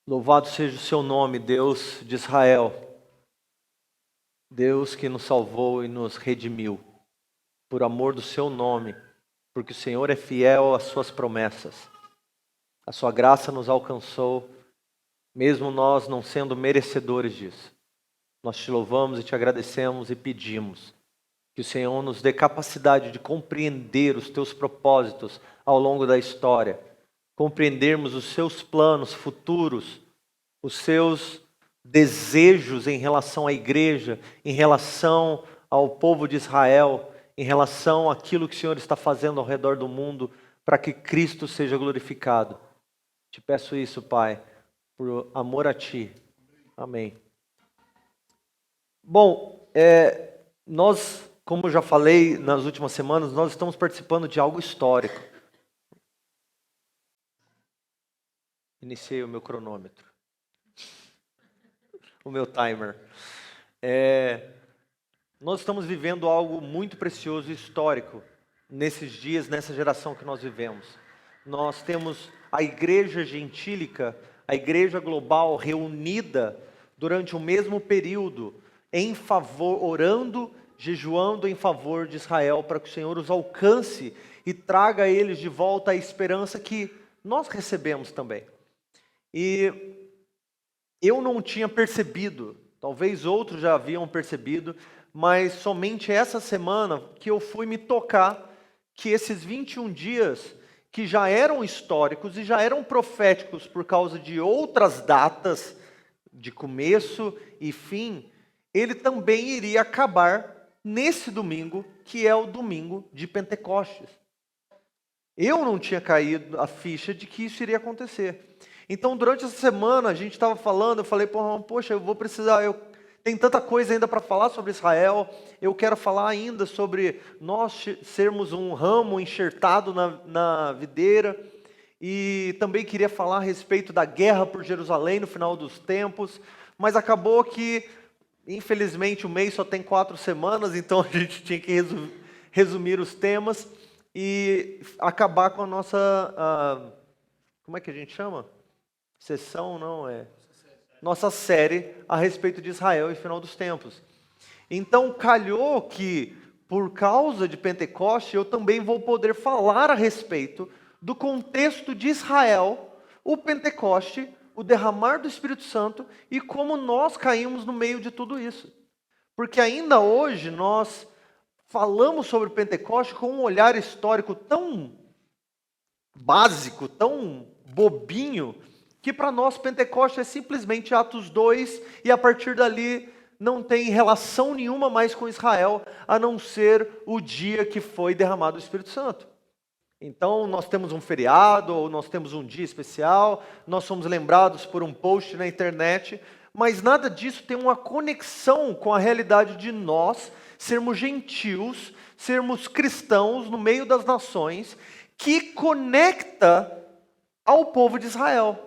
Louvado seja o seu nome, Deus de Israel, Deus que nos salvou e nos redimiu, por amor do seu nome, porque o Senhor é fiel às suas promessas. A sua graça nos alcançou, mesmo nós não sendo merecedores disso. Nós te louvamos e te agradecemos e pedimos que o Senhor nos dê capacidade de compreender os teus propósitos ao longo da história, compreendermos os seus planos futuros, os seus desejos em relação à igreja, em relação ao povo de Israel, em relação àquilo que o Senhor está fazendo ao redor do mundo, para que Cristo seja glorificado. Te peço isso, Pai, por amor a Ti. Amém. Bom, nós, como eu já falei nas últimas semanas, nós estamos participando de algo histórico. Iniciei o meu cronômetro. O meu timer. Nós estamos vivendo algo muito precioso e histórico nesses dias, nessa geração que nós vivemos. Nós temos a igreja gentílica, a igreja global reunida durante o mesmo período, em favor, orando, jejuando em favor de Israel, para que o Senhor os alcance e traga a eles de volta a esperança que nós recebemos também. E eu não tinha percebido, talvez outros já haviam percebido, mas somente essa semana que eu fui me tocar que esses 21 dias, que já eram históricos e já eram proféticos por causa de outras datas, de começo e fim, ele também iria acabar nesse domingo, que é o domingo de Pentecostes. Eu não tinha caído a ficha de que isso iria acontecer. Então, durante essa semana, a gente estava falando, eu falei, poxa, eu vou precisar, tem tanta coisa ainda para falar sobre Israel, eu quero falar ainda sobre nós sermos um ramo enxertado na videira, e também queria falar a respeito da guerra por Jerusalém no final dos tempos, mas acabou que, infelizmente, o mês só tem 4 semanas, então a gente tinha que resumir os temas e acabar com a nossa, como é que a gente chama? Sessão, não é? Nossa série a respeito de Israel e final dos tempos. Então, calhou que, por causa de Pentecoste, eu também vou poder falar a respeito do contexto de Israel, o Pentecoste, o derramar do Espírito Santo e como nós caímos no meio de tudo isso. Porque ainda hoje nós falamos sobre Pentecoste com um olhar histórico tão básico, tão bobinho, que para nós Pentecoste é simplesmente Atos 2, e a partir dali não tem relação nenhuma mais com Israel, a não ser o dia que foi derramado o Espírito Santo. Então nós temos um feriado, ou nós temos um dia especial, nós somos lembrados por um post na internet, mas nada disso tem uma conexão com a realidade de nós sermos gentios, sermos cristãos no meio das nações, que conecta ao povo de Israel.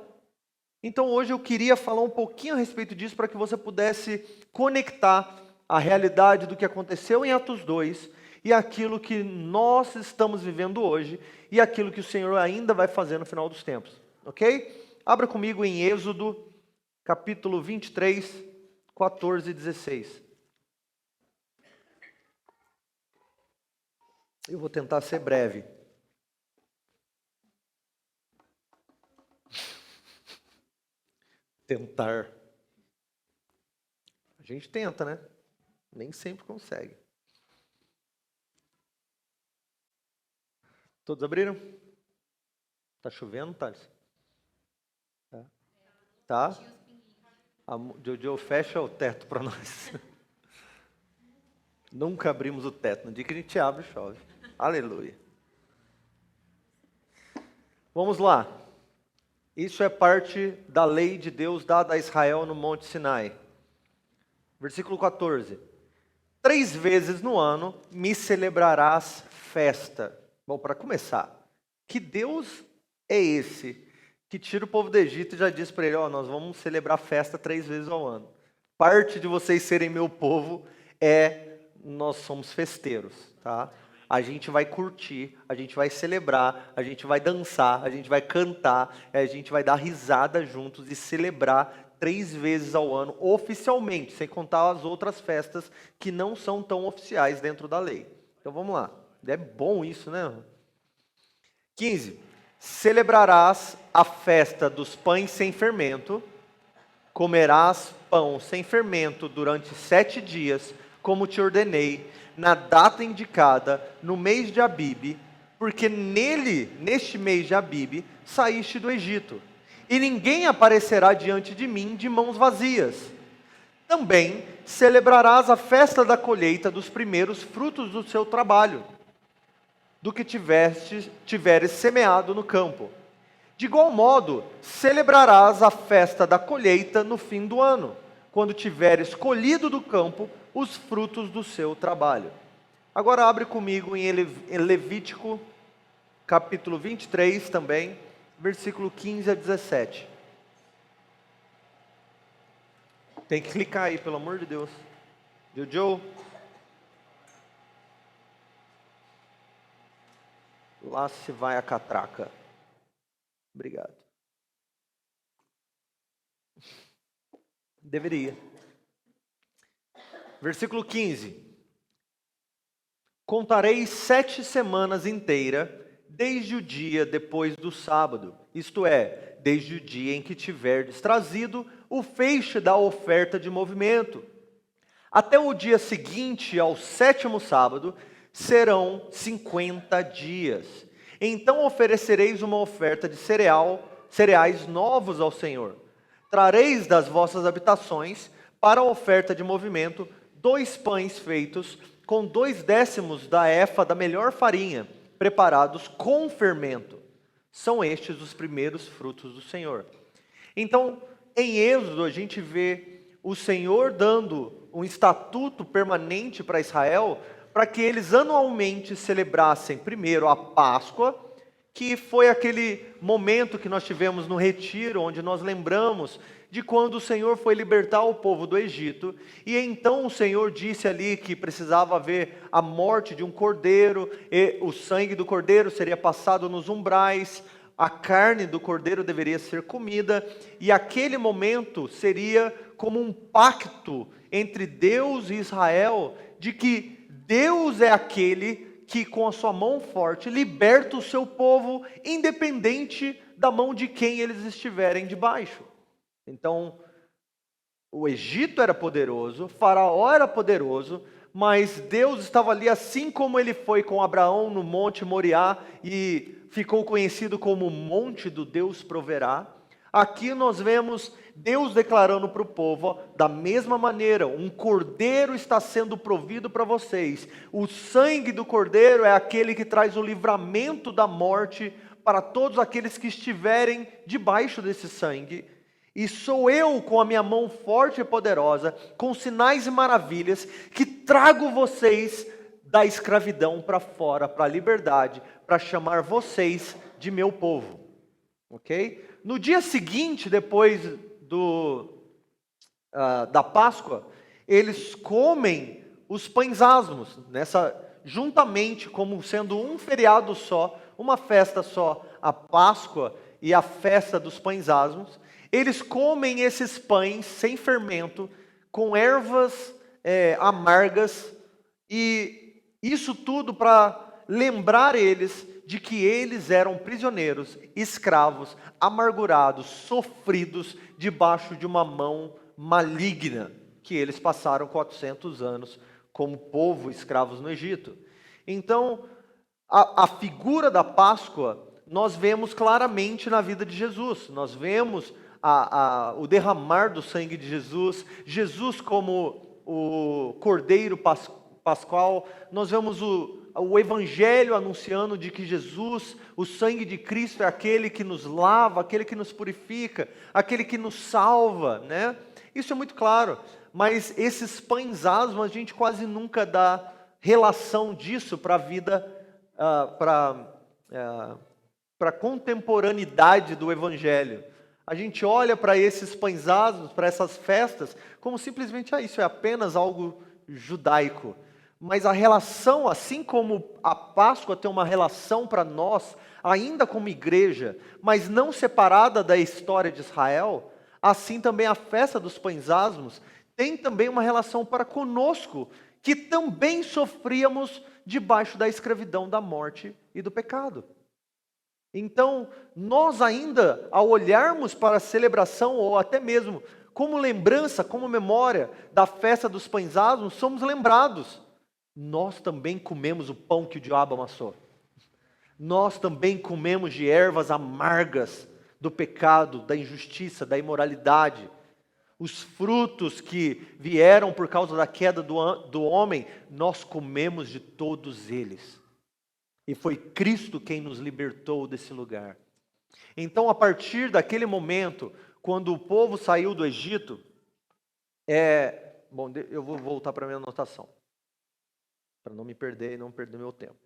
Então hoje eu queria falar um pouquinho a respeito disso para que você pudesse conectar a realidade do que aconteceu em Atos 2 e aquilo que nós estamos vivendo hoje e aquilo que o Senhor ainda vai fazer no final dos tempos. Ok? Abra comigo em Êxodo, capítulo 23, 14 e 16. Eu vou tentar ser breve. Tentar. A gente tenta, né? Nem sempre consegue. Todos abriram? Tá chovendo, Thales? Tá? A Jojo fecha o teto para nós. Nunca abrimos o teto. No dia que a gente abre, chove. Aleluia. Vamos lá. Isso é parte da lei de Deus dada a Israel no Monte Sinai. Versículo 14. 3 vezes no ano me celebrarás festa. Bom, para começar, que Deus é esse que tira o povo do Egito e já diz para ele, nós vamos celebrar festa 3 vezes ao ano. Parte de vocês serem meu povo nós somos festeiros, tá? a gente vai curtir, a gente vai celebrar, a gente vai dançar, a gente vai cantar, a gente vai dar risada juntos e celebrar 3 vezes ao ano, oficialmente, sem contar as outras festas que não são tão oficiais dentro da lei. Então vamos lá. É bom isso, né? 15. Celebrarás a festa dos pães sem fermento, comerás pão sem fermento durante 7 dias, como te ordenei, na data indicada, no mês de Abibe, porque neste mês de Abibe, saíste do Egito. E ninguém aparecerá diante de mim de mãos vazias. Também celebrarás a festa da colheita dos primeiros frutos do seu trabalho, do que tiveres semeado no campo. De igual modo, celebrarás a festa da colheita no fim do ano, quando tiveres colhido do campo os frutos do seu trabalho. Agora abre comigo em Levítico, capítulo 23 também, versículo 15 a 17. Tem que clicar aí, pelo amor de Deus. Jojo? Lá se vai a catraca. Obrigado. Deveria. Versículo 15. Contarei 7 semanas inteiras, desde o dia depois do sábado, isto é, desde o dia em que tiverdes trazido o feixe da oferta de movimento. Até o dia seguinte ao 7º sábado, serão 50 dias. Então oferecereis uma oferta de cereais novos ao Senhor. Trareis das vossas habitações, para a oferta de movimento, 2 pães feitos com 2/10 da efa da melhor farinha, preparados com fermento. São estes os primeiros frutos do Senhor. Então, em Êxodo, a gente vê o Senhor dando um estatuto permanente para Israel, para que eles anualmente celebrassem primeiro a Páscoa, que foi aquele momento que nós tivemos no retiro, onde nós lembramos de quando o Senhor foi libertar o povo do Egito, e então o Senhor disse ali que precisava haver a morte de um cordeiro, e o sangue do cordeiro seria passado nos umbrais, a carne do cordeiro deveria ser comida, e aquele momento seria como um pacto entre Deus e Israel, de que Deus é aquele que com a sua mão forte liberta o seu povo, independente da mão de quem eles estiverem debaixo. Então, o Egito era poderoso, Faraó era poderoso, mas Deus estava ali, assim como ele foi com Abraão no Monte Moriá e ficou conhecido como o Monte do Deus Proverá. Aqui nós vemos Deus declarando para o povo, ó, da mesma maneira, um cordeiro está sendo provido para vocês. O sangue do cordeiro é aquele que traz o livramento da morte para todos aqueles que estiverem debaixo desse sangue. E sou eu, com a minha mão forte e poderosa, com sinais e maravilhas, que trago vocês da escravidão para fora, para a liberdade, para chamar vocês de meu povo. Ok? No dia seguinte, depois da Páscoa, eles comem os pães asmos, juntamente, como sendo um feriado só, uma festa só, a Páscoa e a festa dos pães asmos. Eles comem esses pães sem fermento, com ervas amargas, e isso tudo para lembrar eles de que eles eram prisioneiros, escravos, amargurados, sofridos, debaixo de uma mão maligna, que eles passaram 400 anos como povo, escravos no Egito. Então, a figura da Páscoa, nós vemos claramente na vida de Jesus. Nós vemos o derramar do sangue de Jesus, Jesus como o Cordeiro Pascual. Nós vemos o Evangelho anunciando de que Jesus, o sangue de Cristo é aquele que nos lava, aquele que nos purifica, aquele que nos salva, né? Isso é muito claro, mas esses pães asmos, a gente quase nunca dá relação disso para a vida, para a contemporaneidade do Evangelho. A gente olha para esses pães asmos, para essas festas, como simplesmente, isso é apenas algo judaico. Mas a relação, assim como a Páscoa tem uma relação para nós, ainda como igreja, mas não separada da história de Israel, assim também a festa dos pães asmos tem também uma relação para conosco, que também sofríamos debaixo da escravidão da morte e do pecado. Então, nós ainda, ao olharmos para a celebração, ou até mesmo como lembrança, como memória da festa dos pães asmos, somos lembrados. Nós também comemos o pão que o diabo amassou. Nós também comemos de ervas amargas do pecado, da injustiça, da imoralidade. Os frutos que vieram por causa da queda do homem, nós comemos de todos eles. E foi Cristo quem nos libertou desse lugar. Então, a partir daquele momento, quando o povo saiu do Egito, eu vou voltar para a minha anotação, para não me perder e não perder meu tempo.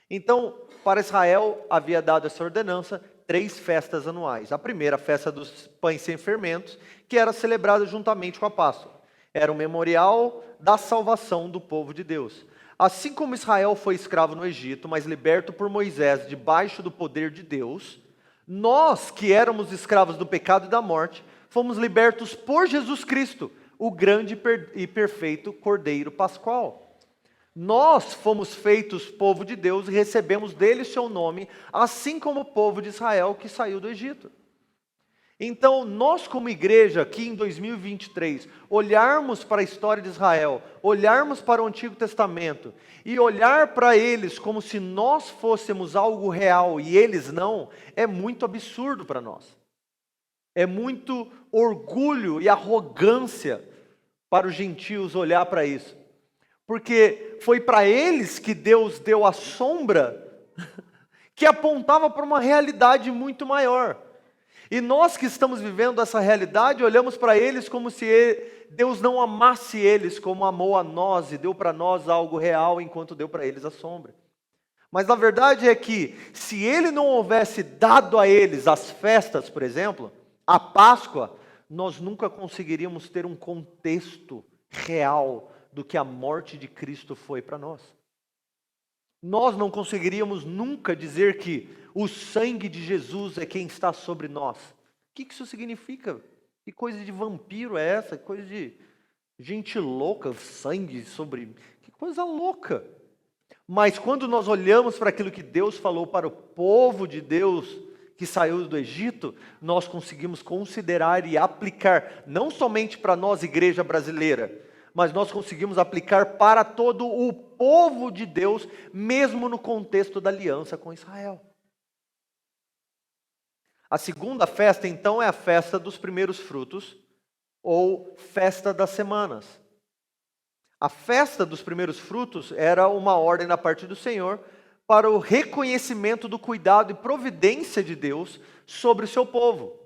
Então, para Israel havia dado essa ordenança, 3 festas anuais. A primeira, a festa dos pães sem fermentos, que era celebrada juntamente com a Páscoa. Era um memorial da salvação do povo de Deus. Assim como Israel foi escravo no Egito, mas liberto por Moisés debaixo do poder de Deus, nós que éramos escravos do pecado e da morte, fomos libertos por Jesus Cristo, o grande e perfeito Cordeiro Pascual. Nós fomos feitos povo de Deus e recebemos dele seu nome, assim como o povo de Israel que saiu do Egito. Então, nós como igreja, aqui em 2023, olharmos para a história de Israel, olharmos para o Antigo Testamento e olhar para eles como se nós fôssemos algo real e eles não, é muito absurdo para nós. É muito orgulho e arrogância para os gentios olhar para isso. Porque foi para eles que Deus deu a sombra que apontava para uma realidade muito maior. E nós que estamos vivendo essa realidade, olhamos para eles como se Deus não amasse eles como amou a nós e deu para nós algo real enquanto deu para eles a sombra. Mas a verdade é que se Ele não houvesse dado a eles as festas, por exemplo, a Páscoa, nós nunca conseguiríamos ter um contexto real do que a morte de Cristo foi para nós. Nós não conseguiríamos nunca dizer que o sangue de Jesus é quem está sobre nós. O que isso significa? Que coisa de vampiro é essa? Que coisa de gente louca, sangue sobre... Que coisa louca! Mas quando nós olhamos para aquilo que Deus falou para o povo de Deus que saiu do Egito, nós conseguimos considerar e aplicar, não somente para nós, igreja brasileira, mas nós conseguimos aplicar para todo o povo de Deus, mesmo no contexto da aliança com Israel. A segunda festa, então, é a festa dos primeiros frutos, ou festa das semanas. A festa dos primeiros frutos era uma ordem da parte do Senhor para o reconhecimento do cuidado e providência de Deus sobre o seu povo.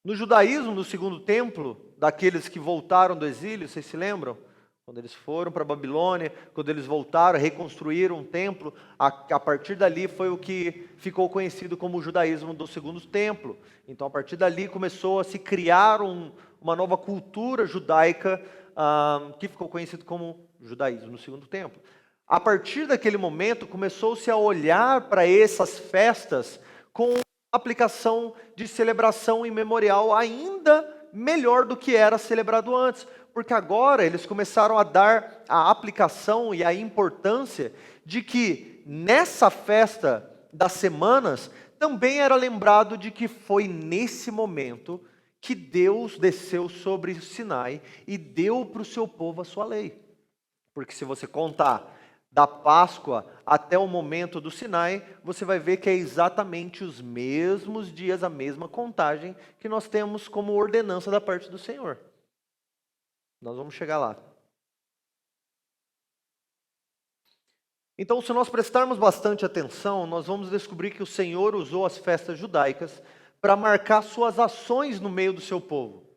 No judaísmo, no segundo templo, daqueles que voltaram do exílio, vocês se lembram? Quando eles foram para a Babilônia, quando eles voltaram, reconstruíram um templo, a partir dali foi o que ficou conhecido como o judaísmo do segundo templo. Então, a partir dali começou a se criar uma nova cultura judaica, que ficou conhecido como judaísmo no segundo templo. A partir daquele momento, começou-se a olhar para essas festas com aplicação de celebração e memorial ainda melhor do que era celebrado antes, porque agora eles começaram a dar a aplicação e a importância de que nessa festa das semanas também era lembrado de que foi nesse momento que Deus desceu sobre o Sinai e deu para o seu povo a sua lei. Porque se você contar da Páscoa até o momento do Sinai, você vai ver que é exatamente os mesmos dias, a mesma contagem que nós temos como ordenança da parte do Senhor. Nós vamos chegar lá. Então, se nós prestarmos bastante atenção, nós vamos descobrir que o Senhor usou as festas judaicas para marcar suas ações no meio do seu povo.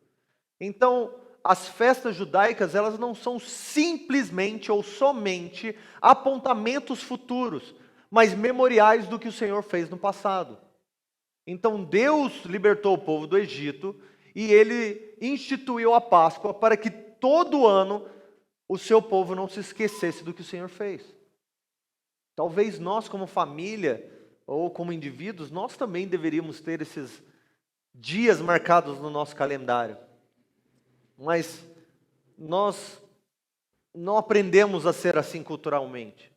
Então, as festas judaicas, elas não são simplesmente ou somente apontamentos futuros, mas memoriais do que o Senhor fez no passado. Então Deus libertou o povo do Egito e Ele instituiu a Páscoa para que todo ano o seu povo não se esquecesse do que o Senhor fez. Talvez nós, como família, ou como indivíduos, nós também deveríamos ter esses dias marcados no nosso calendário. Mas nós não aprendemos a ser assim culturalmente.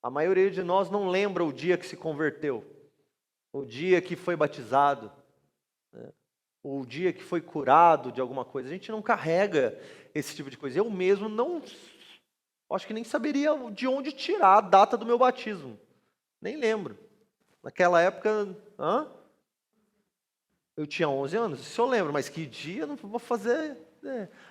A maioria de nós não lembra o dia que se converteu, o dia que foi batizado, né? O dia que foi curado de alguma coisa. A gente não carrega esse tipo de coisa. Eu mesmo não, acho que nem saberia de onde tirar a data do meu batismo. Nem lembro. Naquela época, eu tinha 11 anos, isso eu lembro, mas que dia eu não vou fazer.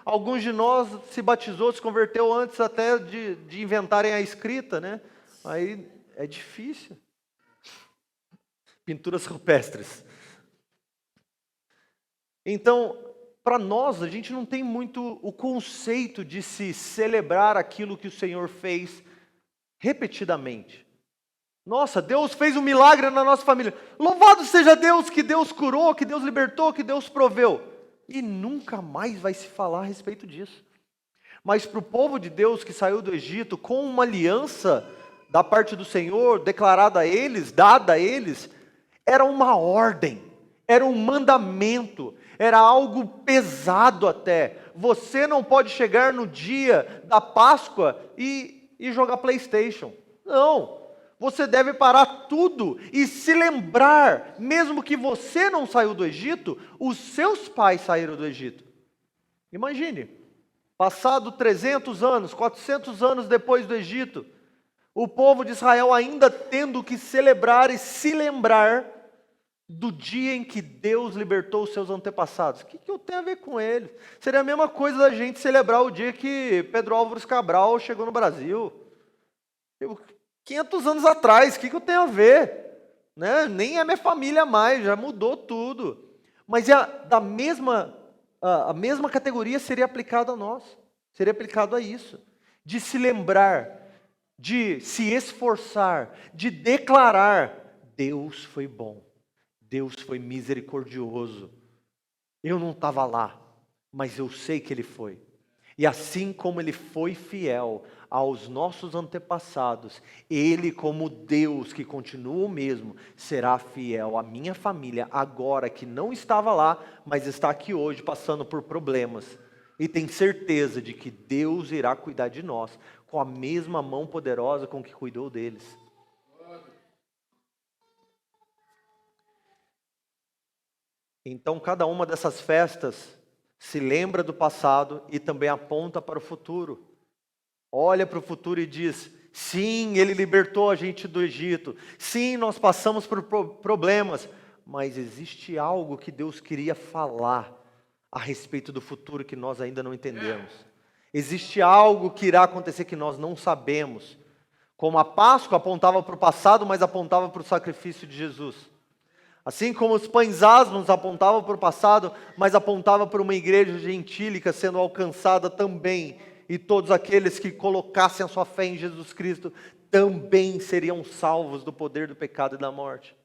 Alguns de nós se batizou, se converteu antes até de inventarem a escrita, né? Aí é difícil. Pinturas rupestres. Então, para nós, a gente não tem muito o conceito de se celebrar aquilo que o Senhor fez repetidamente. Nossa, Deus fez um milagre na nossa família. Louvado seja Deus, que Deus curou, que Deus libertou, que Deus proveu. E nunca mais vai se falar a respeito disso. Mas para o povo de Deus que saiu do Egito, com uma aliança da parte do Senhor, declarada a eles, dada a eles, era uma ordem, era um mandamento, era algo pesado até. Você não pode chegar no dia da Páscoa e jogar PlayStation. Não. Você deve parar tudo e se lembrar, mesmo que você não saiu do Egito, os seus pais saíram do Egito. Imagine, passado 300 anos, 400 anos depois do Egito, o povo de Israel ainda tendo que celebrar e se lembrar do dia em que Deus libertou os seus antepassados. O que eu tenho a ver com eles? Seria a mesma coisa da gente celebrar o dia que Pedro Álvares Cabral chegou no Brasil. 500 anos atrás, o que eu tenho a ver? Né? Nem é minha família mais, já mudou tudo. Mas a mesma categoria seria aplicada a nós, seria aplicado a isso. De se lembrar, de se esforçar, de declarar, Deus foi bom, Deus foi misericordioso. Eu não estava lá, mas eu sei que Ele foi. E assim como Ele foi fiel aos nossos antepassados, Ele, como Deus que continua o mesmo, será fiel à minha família agora que não estava lá, mas está aqui hoje passando por problemas. E tem certeza de que Deus irá cuidar de nós com a mesma mão poderosa com que cuidou deles. Então cada uma dessas festas se lembra do passado e também aponta para o futuro. Olha para o futuro e diz, sim, Ele libertou a gente do Egito. Sim, nós passamos por problemas. Mas existe algo que Deus queria falar a respeito do futuro que nós ainda não entendemos. Existe algo que irá acontecer que nós não sabemos. Como a Páscoa apontava para o passado, mas apontava para o sacrifício de Jesus. Assim como os pães asmos apontavam para o passado, mas apontava para uma igreja gentílica sendo alcançada também. E todos aqueles que colocassem a sua fé em Jesus Cristo também seriam salvos do poder do pecado e da morte.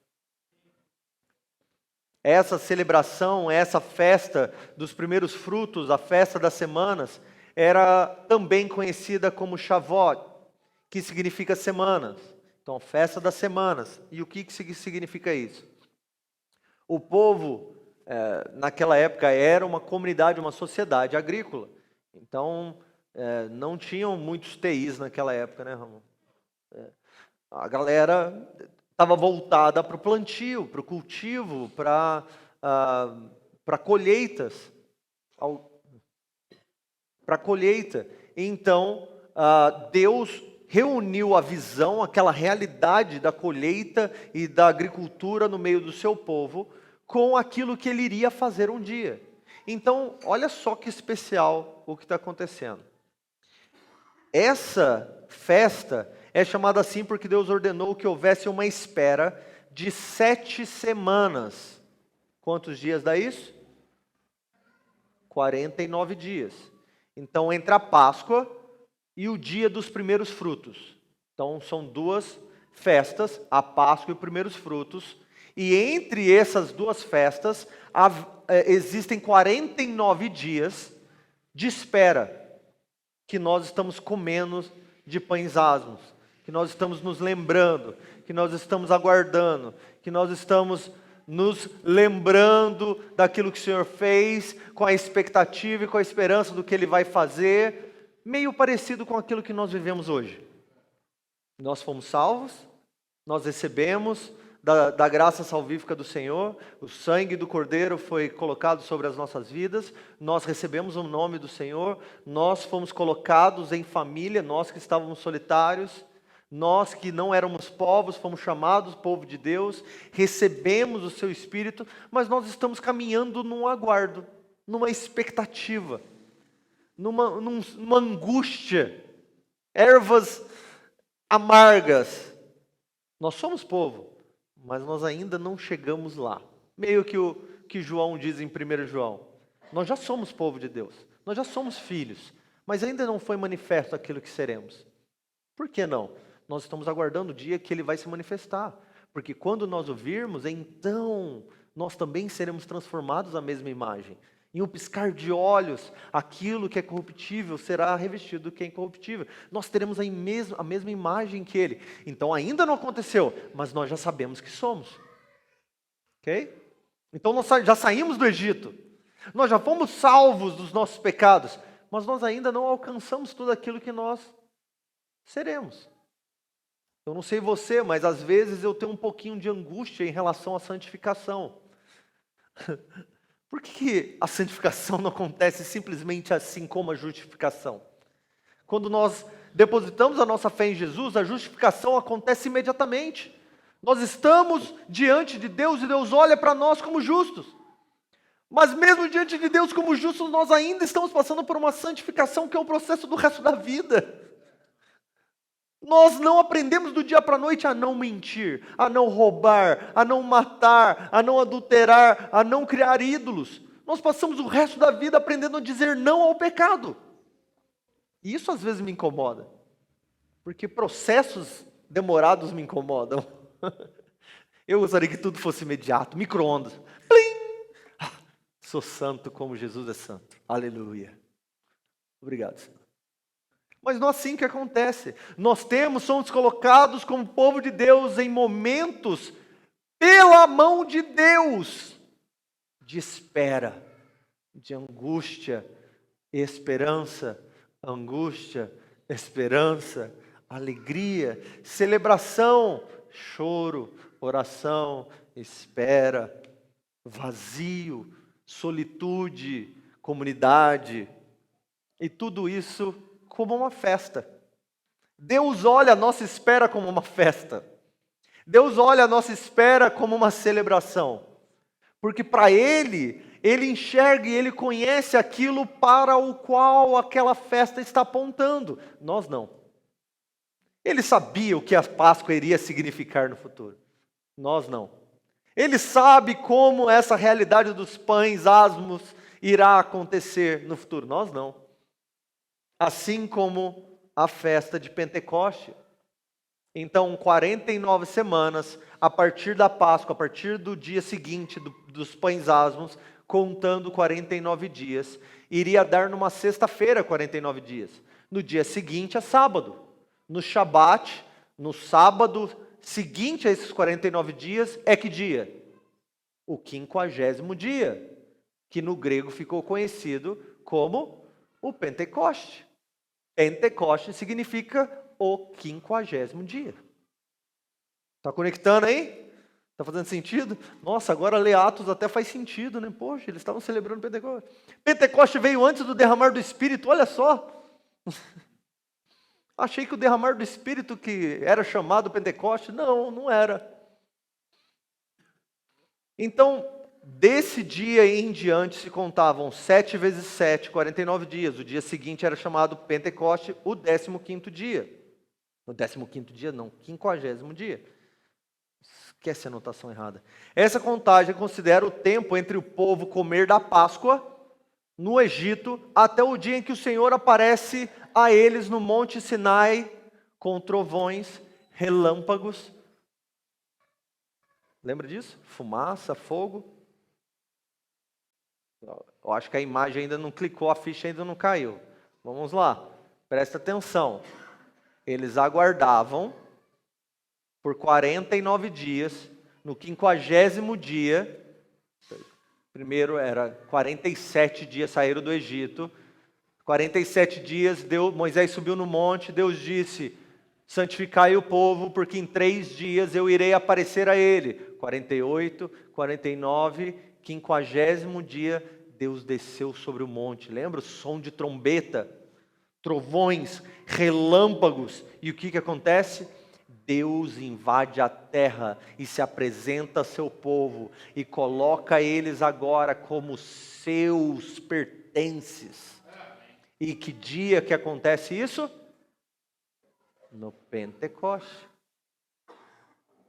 Essa celebração, essa festa dos primeiros frutos, a festa das semanas, era também conhecida como Shavuot, que significa semanas. Então, festa das semanas. E o que significa isso? O povo, naquela época, era uma comunidade, uma sociedade agrícola. Então, não tinham muitos TIs naquela época, né, Ramon? A galera estava voltada para o plantio, para o cultivo, para colheitas. Para colheita. Então, Deus reuniu a visão, aquela realidade da colheita e da agricultura no meio do seu povo, com aquilo que Ele iria fazer um dia. Então, olha só que especial o que está acontecendo. Essa festa é chamada assim porque Deus ordenou que houvesse uma espera de 7 semanas. Quantos dias dá isso? 49 dias. Então, entre a Páscoa e o dia dos primeiros frutos. Então, são duas festas, a Páscoa e os primeiros frutos. E entre essas duas festas, existem 49 dias de espera. que nós estamos comendo de pães asmos, que nós estamos nos lembrando, que nós estamos aguardando, que nós estamos nos lembrando daquilo que o Senhor fez, com a expectativa e com a esperança do que Ele vai fazer, meio parecido com aquilo que nós vivemos hoje. Nós fomos salvos, nós recebemos da graça salvífica do Senhor, o sangue do Cordeiro foi colocado sobre as nossas vidas, nós recebemos o nome do Senhor, nós fomos colocados em família, nós que estávamos solitários, nós que não éramos povos, fomos chamados povo de Deus, recebemos o seu Espírito, mas nós estamos caminhando num aguardo, numa expectativa, numa angústia, ervas amargas. Nós somos povo, mas nós ainda não chegamos lá. Meio que o que João diz em 1 João. Nós já somos povo de Deus, nós já somos filhos, mas ainda não foi manifesto aquilo que seremos. Por que não? Nós estamos aguardando o dia que Ele vai se manifestar. Porque quando nós o virmos, então nós também seremos transformados à mesma imagem. Em um piscar de olhos, aquilo que é corruptível será revestido do que é incorruptível. Nós teremos a mesma imagem que Ele. Então ainda não aconteceu, mas nós já sabemos que somos. Ok? Então nós já saímos do Egito. Nós já fomos salvos dos nossos pecados, mas nós ainda não alcançamos tudo aquilo que nós seremos. Eu não sei você, mas às vezes eu tenho um pouquinho de angústia em relação à santificação. Por que a santificação não acontece simplesmente assim como a justificação? Quando nós depositamos a nossa fé em Jesus, a justificação acontece imediatamente. Nós estamos diante de Deus e Deus olha para nós como justos. Mas mesmo diante de Deus como justos, nós ainda estamos passando por uma santificação que é o processo do resto da vida. Nós não aprendemos do dia para a noite a não mentir, a não roubar, a não matar, a não adulterar, a não criar ídolos. Nós passamos o resto da vida aprendendo a dizer não ao pecado. E isso às vezes me incomoda, porque processos demorados me incomodam. Eu gostaria que tudo fosse imediato, micro-ondas. Plim! Sou santo como Jesus é santo. Aleluia. Obrigado, Senhor. Mas não é assim que acontece. Nós somos colocados como povo de Deus em momentos pela mão de Deus, de espera, de angústia, esperança, angústia, esperança, alegria, celebração, choro, oração, espera, vazio, solitude, comunidade, e tudo isso como uma festa. Deus olha a nossa espera como uma festa. Deus olha a nossa espera como uma celebração. Porque para Ele enxerga e Ele conhece aquilo para o qual aquela festa está apontando. Nós não. Ele sabia o que a Páscoa iria significar no futuro. Nós não. Ele sabe como essa realidade dos pães asmos irá acontecer no futuro. Nós não. Assim como a festa de Pentecoste. Então, 49 semanas, a partir da Páscoa, a partir do dia seguinte dos pães asmos, contando 49 dias, iria dar numa sexta-feira 49 dias. No dia seguinte é sábado. No Shabat, no sábado seguinte a esses 49 dias, é que dia? O 50º dia, que no grego ficou conhecido como o Pentecoste. Pentecoste significa o 50º dia. Está conectando aí? Está fazendo sentido? Nossa, agora ler Atos até faz sentido, né? Poxa, eles estavam celebrando Pentecoste. Pentecoste veio antes do derramar do Espírito, olha só. Achei que o derramar do Espírito que era chamado Pentecoste, não era. Então, desse dia em diante se contavam 7 vezes 7, 49 dias. O dia seguinte era chamado Pentecoste, o 15º dia. O 15º dia não, 50º dia. Esquece a anotação errada. Essa contagem considera o tempo entre o povo comer da Páscoa no Egito até o dia em que o Senhor aparece a eles no Monte Sinai com trovões, relâmpagos. Lembra disso? Fumaça, fogo. Eu acho que a imagem ainda não clicou, a ficha ainda não caiu. Vamos lá. Presta atenção. Eles aguardavam por 49 dias, no 50º dia, primeiro era 47 dias saíram do Egito, 47 dias, Moisés subiu no monte, Deus disse, santificai o povo, porque em 3 dias eu irei aparecer a ele. 48, 49, 50º dia, Deus desceu sobre o monte. Lembra o som de trombeta? Trovões, relâmpagos. E o que acontece? Deus invade a terra e se apresenta a seu povo e coloca eles agora como seus pertences. E que dia que acontece isso? No Pentecoste.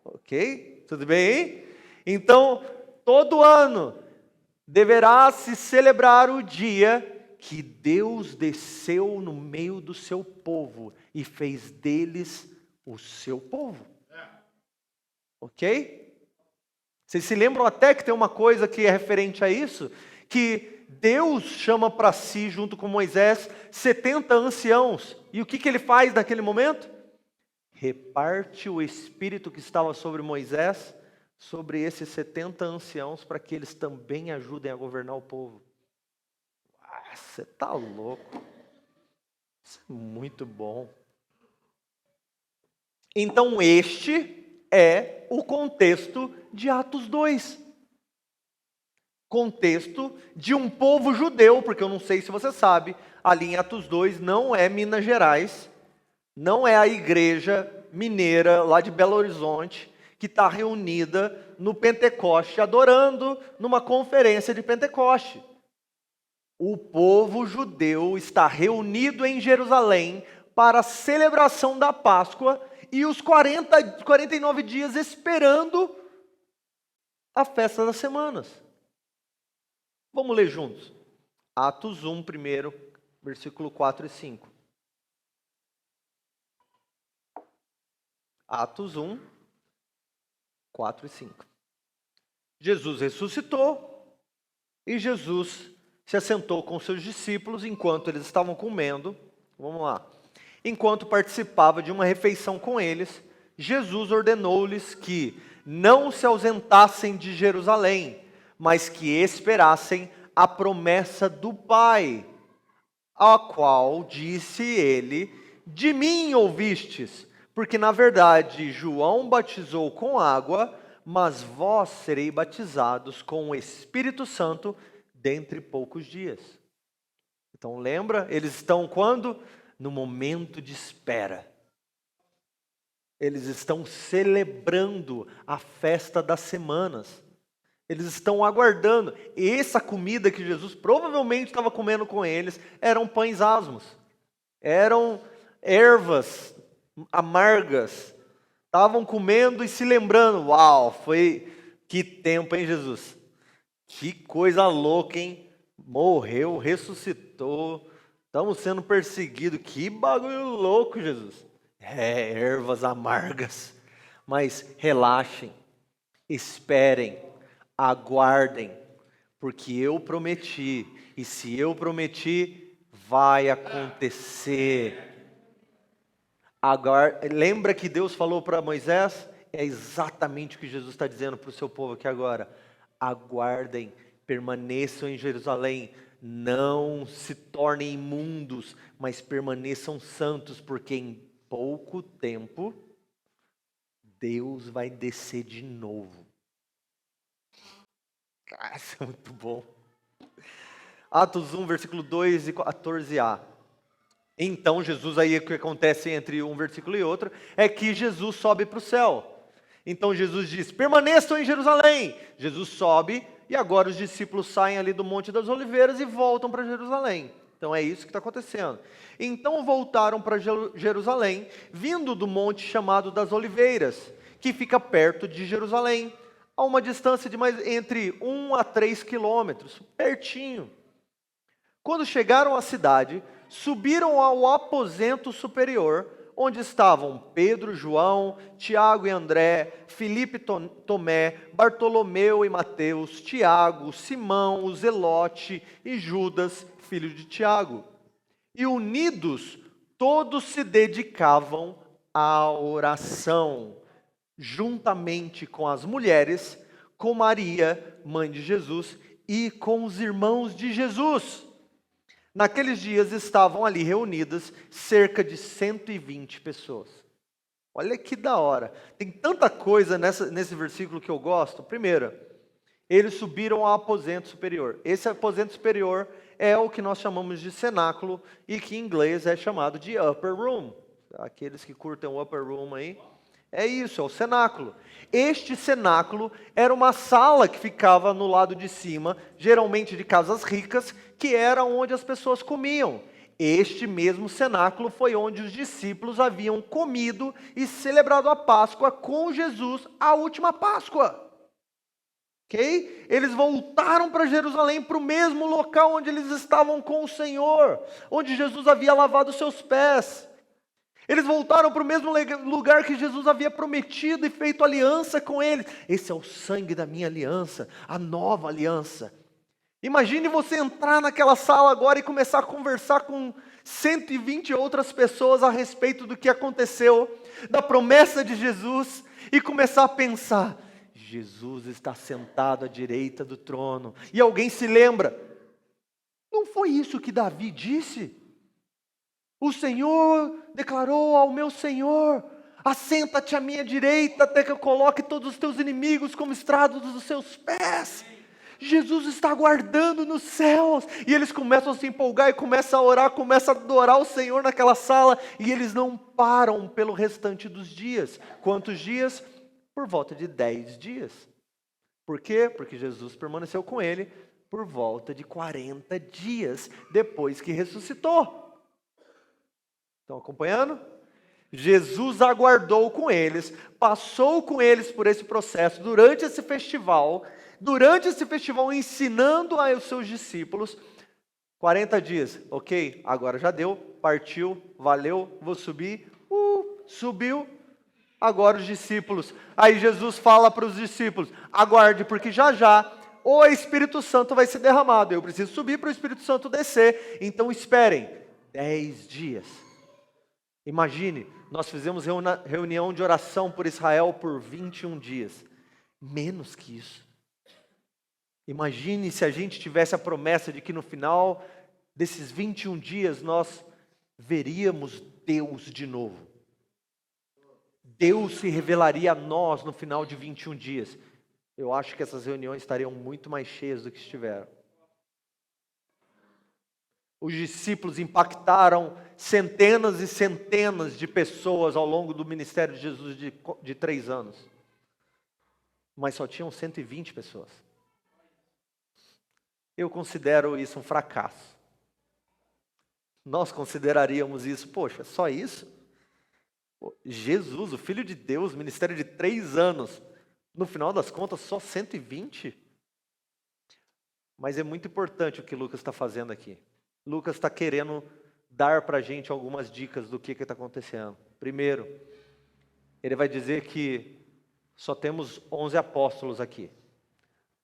Ok? Tudo bem aí? Então, todo ano deverá se celebrar o dia que Deus desceu no meio do seu povo e fez deles o seu povo. Ok? Vocês se lembram até que tem uma coisa que é referente a isso? Que Deus chama para si, junto com Moisés, 70 anciãos. E o que ele faz naquele momento? Reparte o espírito que estava sobre Moisés, sobre esses 70 anciãos, para que eles também ajudem a governar o povo. Você está louco? Isso é muito bom. Então este é o contexto de Atos 2. Contexto de um povo judeu, porque eu não sei se você sabe, ali em Atos 2 não é Minas Gerais, não é a igreja mineira lá de Belo Horizonte, que está reunida no Pentecoste, adorando numa conferência de Pentecoste. O povo judeu está reunido em Jerusalém para a celebração da Páscoa e os 49 dias esperando a festa das semanas. Vamos ler juntos. Atos 1, primeiro, versículo 4 e 5. Atos 1, 4 e 5. Jesus ressuscitou e Jesus se assentou com seus discípulos enquanto eles estavam comendo. Vamos lá. Enquanto participava de uma refeição com eles, Jesus ordenou-lhes que não se ausentassem de Jerusalém, mas que esperassem a promessa do Pai, a qual disse ele, de mim ouvistes, porque na verdade João batizou com água, mas vós sereis batizados com o Espírito Santo dentre poucos dias. Então lembra, eles estão quando? No momento de espera. Eles estão celebrando a festa das semanas. Eles estão aguardando. E essa comida que Jesus provavelmente estava comendo com eles eram pães asmos. Eram ervas amargas. Estavam comendo e se lembrando. Uau, foi que tempo, hein, Jesus? Que coisa louca, hein? Morreu, ressuscitou. Estamos sendo perseguidos. Que bagulho louco, Jesus. Ervas amargas. Mas relaxem, esperem, aguardem, porque eu prometi. E se eu prometi, vai acontecer. Agora, lembra que Deus falou para Moisés? É exatamente o que Jesus está dizendo para o seu povo aqui agora. Aguardem, permaneçam em Jerusalém, não se tornem imundos, mas permaneçam santos, porque em pouco tempo Deus vai descer de novo. Isso é muito bom. Atos 1, versículo 2 e 14a. Então Jesus, aí o que acontece entre um versículo e outro, é que Jesus sobe para o céu. Então Jesus diz, permaneçam em Jerusalém. Jesus sobe e agora os discípulos saem ali do Monte das Oliveiras e voltam para Jerusalém. Então é isso que está acontecendo. Então voltaram para Jerusalém, vindo do monte chamado das Oliveiras, que fica perto de Jerusalém, a uma distância de entre 1 a 3 quilômetros, pertinho. Quando chegaram à cidade, subiram ao aposento superior, onde estavam Pedro, João, Tiago e André, Filipe, Tomé, Bartolomeu e Mateus, Tiago, Simão, o Zelote e Judas, filho de Tiago. E unidos todos se dedicavam à oração, juntamente com as mulheres, com Maria, mãe de Jesus, e com os irmãos de Jesus. Naqueles dias estavam ali reunidas cerca de 120 pessoas. Olha que da hora. Tem tanta coisa nesse versículo que eu gosto. Primeiro, eles subiram ao aposento superior. Esse aposento superior é o que nós chamamos de cenáculo e que em inglês é chamado de upper room. Aqueles que curtem o upper room aí, é isso, é o cenáculo. Este cenáculo era uma sala que ficava no lado de cima, geralmente de casas ricas, que era onde as pessoas comiam. Este mesmo cenáculo foi onde os discípulos haviam comido e celebrado a Páscoa com Jesus, a última Páscoa. Ok? Eles voltaram para Jerusalém, para o mesmo local onde eles estavam com o Senhor, onde Jesus havia lavado seus pés. Eles voltaram para o mesmo lugar que Jesus havia prometido e feito aliança com eles. Esse é o sangue da minha aliança, a nova aliança. Imagine você entrar naquela sala agora e começar a conversar com 120 outras pessoas a respeito do que aconteceu, da promessa de Jesus, e começar a pensar: Jesus está sentado à direita do trono. E alguém se lembra: não foi isso que Davi disse? O Senhor declarou ao meu Senhor: assenta-te à minha direita até que eu coloque todos os teus inimigos como estrados dos seus pés. Jesus está aguardando nos céus. E eles começam a se empolgar e começam a orar, começam a adorar o Senhor naquela sala. E eles não param pelo restante dos dias. Quantos dias? Por volta de 10 dias. Por quê? Porque Jesus permaneceu com ele por volta de 40 dias depois que ressuscitou. Estão acompanhando? Jesus aguardou com eles, passou com eles por esse processo durante esse festival, ensinando aos seus discípulos. 40 dias, ok, agora já deu, partiu, valeu, vou subir, subiu. Agora os discípulos, aí Jesus fala para os discípulos: aguarde, porque já o Espírito Santo vai ser derramado, eu preciso subir para o Espírito Santo descer, então esperem 10 dias. Imagine, nós fizemos reunião de oração por Israel por 21 dias, menos que isso. Imagine se a gente tivesse a promessa de que no final desses 21 dias nós veríamos Deus de novo. Deus se revelaria a nós no final de 21 dias. Eu acho que essas reuniões estariam muito mais cheias do que estiveram. Os discípulos impactaram centenas e centenas de pessoas ao longo do ministério de Jesus de 3 anos. Mas só tinham 120 pessoas. Eu considero isso um fracasso. Nós consideraríamos isso, poxa, só isso? Jesus, o Filho de Deus, ministério de 3 anos, no final das contas só 120? Mas é muito importante o que Lucas está fazendo aqui. Lucas está querendo dar para a gente algumas dicas do que está acontecendo. Primeiro, ele vai dizer que só temos 11 apóstolos aqui,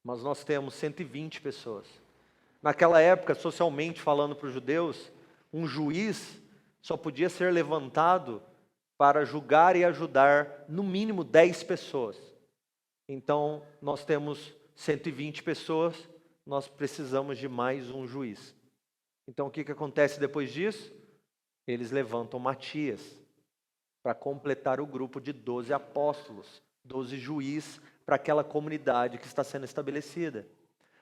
mas nós temos 120 pessoas. Naquela época, socialmente falando para os judeus, um juiz só podia ser levantado para julgar e ajudar no mínimo 10 pessoas. Então, nós temos 120 pessoas, nós precisamos de mais um juiz. Então, o que acontece depois disso? Eles levantam Matias para completar o grupo de 12 apóstolos, 12 juízes para aquela comunidade que está sendo estabelecida.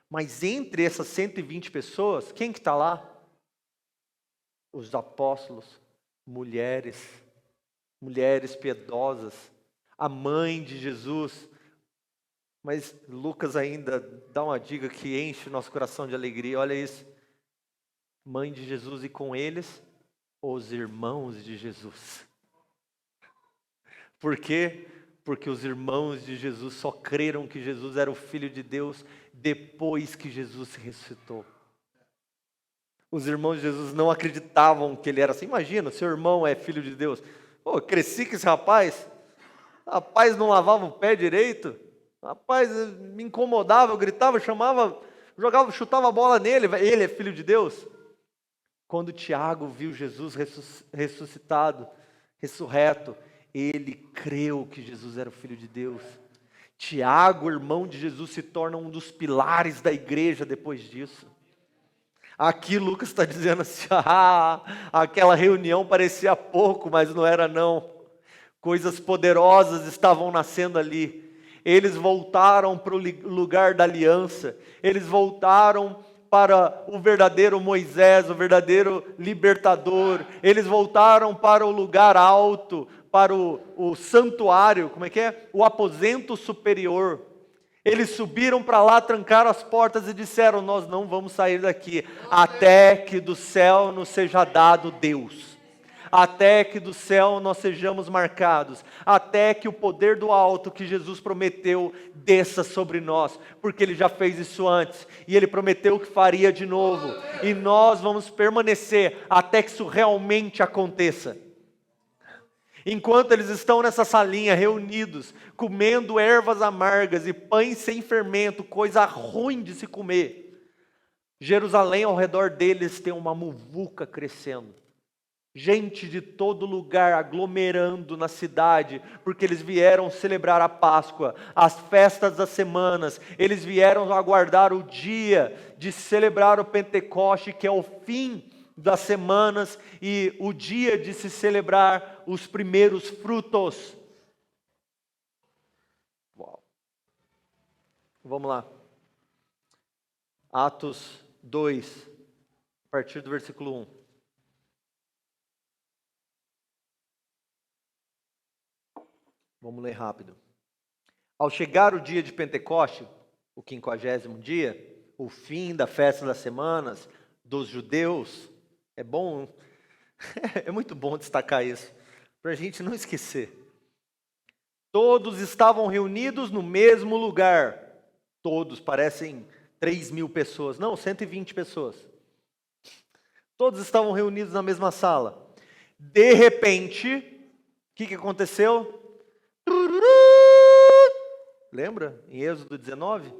Mas entre essas 120 pessoas, quem que está lá? Os apóstolos, mulheres piedosas, a mãe de Jesus. Mas Lucas ainda dá uma dica que enche o nosso coração de alegria, olha isso. Mãe de Jesus e com eles, os irmãos de Jesus. Por quê? Porque os irmãos de Jesus só creram que Jesus era o Filho de Deus depois que Jesus se ressuscitou. Os irmãos de Jesus não acreditavam que ele era assim. Imagina, seu irmão é Filho de Deus. Pô, cresci com esse rapaz não lavava o pé direito, rapaz me incomodava, eu gritava, chamava, jogava, chutava a bola nele, ele é Filho de Deus. Quando Tiago viu Jesus ressuscitado, ressurreto, ele creu que Jesus era o Filho de Deus. Tiago, irmão de Jesus, se torna um dos pilares da igreja depois disso. Aqui Lucas está dizendo assim, aquela reunião parecia pouco, mas não era não. Coisas poderosas estavam nascendo ali. Eles voltaram para o lugar da aliança. Eles voltaram para o verdadeiro Moisés, o verdadeiro libertador. Eles voltaram para o lugar alto, para o santuário, como é que é? O aposento superior. Eles subiram para lá, trancaram as portas e disseram: nós não vamos sair daqui, até que do céu nos seja dado Deus. Até que do céu nós sejamos marcados, até que o poder do alto que Jesus prometeu desça sobre nós, porque Ele já fez isso antes, e Ele prometeu que faria de novo, e nós vamos permanecer até que isso realmente aconteça. Enquanto eles estão nessa salinha reunidos, comendo ervas amargas e pães sem fermento, coisa ruim de se comer, Jerusalém ao redor deles tem uma muvuca crescendo. Gente de todo lugar aglomerando na cidade, porque eles vieram celebrar a Páscoa, as festas das semanas, eles vieram aguardar o dia de celebrar o Pentecoste, que é o fim das semanas e o dia de se celebrar os primeiros frutos. Uau. Vamos lá. Atos 2, a partir do versículo 1. Vamos ler rápido. Ao chegar o dia de Pentecoste, o 50º dia, o fim da festa das semanas dos judeus, é bom, é muito bom destacar isso, para a gente não esquecer. Todos estavam reunidos no mesmo lugar. Todos, parecem 3.000 pessoas. Não, 120 pessoas. Todos estavam reunidos na mesma sala. De repente, o que aconteceu? Lembra? Em Êxodo 19?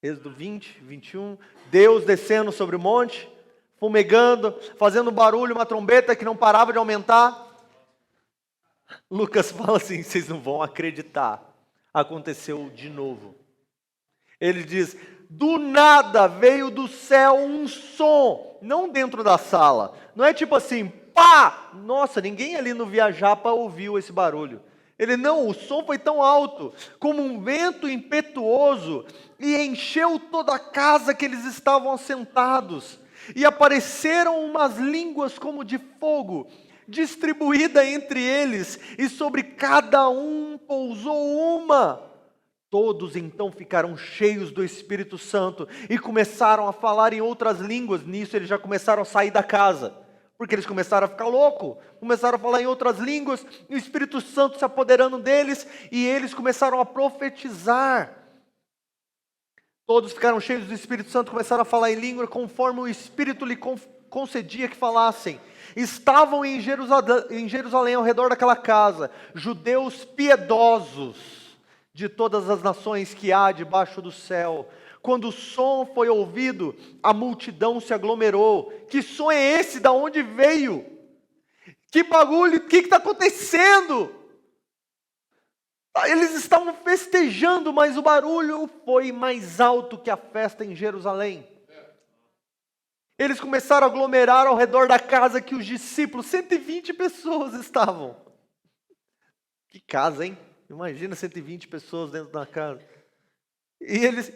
Êxodo 20, 21. Deus descendo sobre o monte, fumegando, fazendo barulho, uma trombeta que não parava de aumentar. Lucas fala assim, vocês não vão acreditar. Aconteceu de novo. Ele diz, do nada veio do céu um som, não dentro da sala. Não é tipo assim, pá! Nossa, ninguém ali no Viajapa ouviu esse barulho. Ele não, o som foi tão alto, como um vento impetuoso, e encheu toda a casa que eles estavam assentados. E apareceram umas línguas como de fogo, distribuída entre eles, e sobre cada um pousou uma. Todos então ficaram cheios do Espírito Santo, e começaram a falar em outras línguas. Nisso eles já começaram a sair da casa, porque eles começaram a ficar loucos, começaram a falar em outras línguas, e o Espírito Santo se apoderando deles, e eles começaram a profetizar. Todos ficaram cheios do Espírito Santo, começaram a falar em língua, conforme o Espírito lhe concedia que falassem. Estavam em Jerusalém ao redor daquela casa, judeus piedosos, de todas as nações que há debaixo do céu. Quando o som foi ouvido, a multidão se aglomerou. Que som é esse? Da onde veio? Que bagulho? O que está acontecendo? Eles estavam festejando, mas o barulho foi mais alto que a festa em Jerusalém. Eles começaram a aglomerar ao redor da casa que os discípulos, 120 pessoas estavam. Que casa, hein? Imagina 120 pessoas dentro da casa.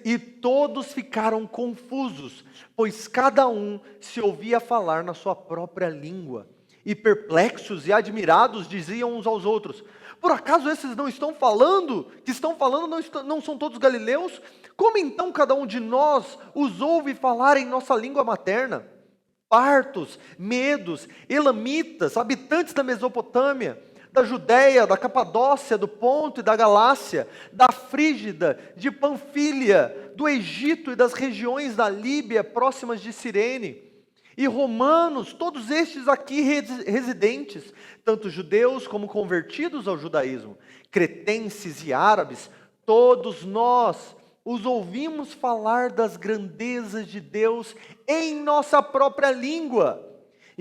E todos ficaram confusos, pois cada um se ouvia falar na sua própria língua. E perplexos e admirados diziam uns aos outros, por acaso esses não estão falando? Que estão falando não são todos galileus? Como então cada um de nós os ouve falar em nossa língua materna? Partos, medos, elamitas, habitantes da Mesopotâmia, da Judéia, da Capadócia, do Ponto e da Galácia, da Frígida, de Panfília, do Egito e das regiões da Líbia próximas de Cirene, e romanos, todos estes aqui residentes, tanto judeus como convertidos ao judaísmo, cretenses e árabes, todos nós os ouvimos falar das grandezas de Deus em nossa própria língua,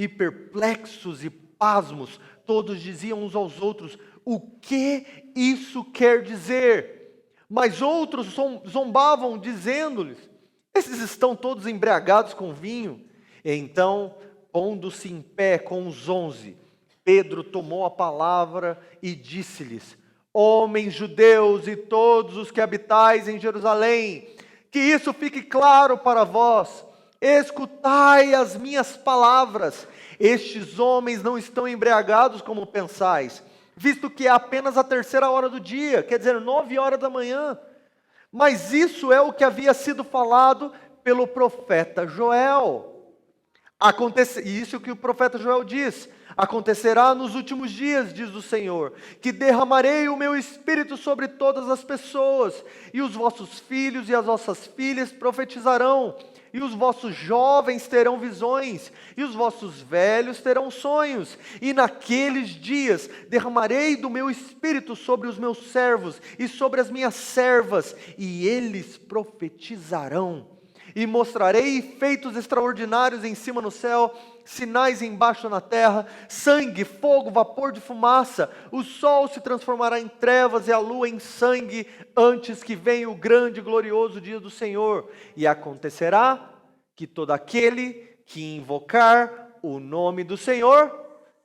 E perplexos e pasmos, todos diziam uns aos outros: o que isso quer dizer? Mas outros zombavam, dizendo-lhes: esses estão todos embriagados com vinho. Então, pondo-se em pé com os 11, Pedro tomou a palavra e disse-lhes: homens judeus e todos os que habitais em Jerusalém, que isso fique claro para vós. Escutai as minhas palavras. Estes homens não estão embriagados como pensais, visto que é apenas a 3ª hora do dia, quer dizer, 9 horas da manhã. Mas isso é o que havia sido falado pelo profeta Joel. Isso que o profeta Joel diz: acontecerá nos últimos dias, diz o Senhor, que derramarei o meu espírito sobre todas as pessoas, e os vossos filhos e as vossas filhas profetizarão, e os vossos jovens terão visões, e os vossos velhos terão sonhos, e naqueles dias derramarei do meu espírito sobre os meus servos e sobre as minhas servas, e eles profetizarão. E mostrarei feitos extraordinários em cima no céu, sinais embaixo na terra, sangue, fogo, vapor de fumaça. O sol se transformará em trevas e a lua em sangue, antes que venha o grande e glorioso dia do Senhor. E acontecerá que todo aquele que invocar o nome do Senhor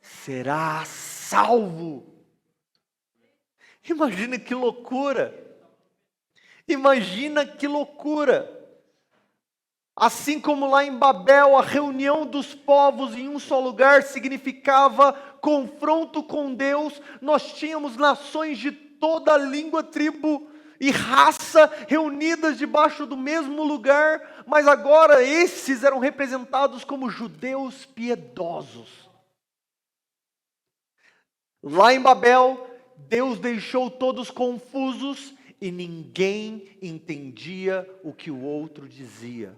será salvo. Imagina que loucura! Imagina que loucura! Assim como lá em Babel, a reunião dos povos em um só lugar significava confronto com Deus, nós tínhamos nações de toda língua, tribo e raça reunidas debaixo do mesmo lugar, mas agora esses eram representados como judeus piedosos. Lá em Babel, Deus deixou todos confusos e ninguém entendia o que o outro dizia.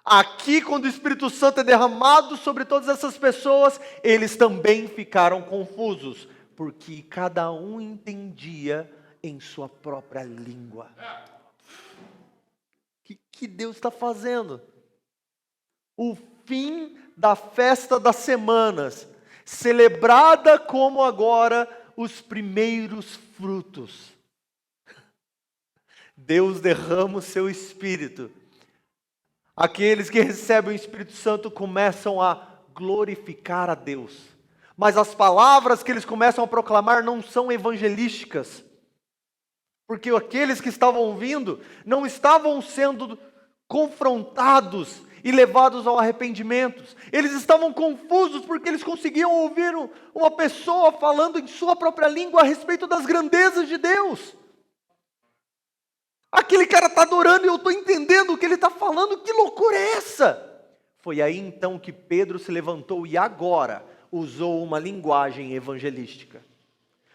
Aqui, quando o Espírito Santo é derramado sobre todas essas pessoas, eles também ficaram confusos, porque cada um entendia em sua própria língua. O que Deus está fazendo? O fim da festa das semanas, celebrada como agora os primeiros frutos. Deus derrama o seu Espírito. Aqueles que recebem o Espírito Santo começam a glorificar a Deus. Mas as palavras que eles começam a proclamar não são evangelísticas. Porque aqueles que estavam ouvindo não estavam sendo confrontados e levados ao arrependimento. Eles estavam confusos porque eles conseguiam ouvir uma pessoa falando em sua própria língua a respeito das grandezas de Deus. Aquele cara está adorando e eu estou entendendo o que ele está falando, que loucura é essa? Foi aí então que Pedro se levantou e agora usou uma linguagem evangelística.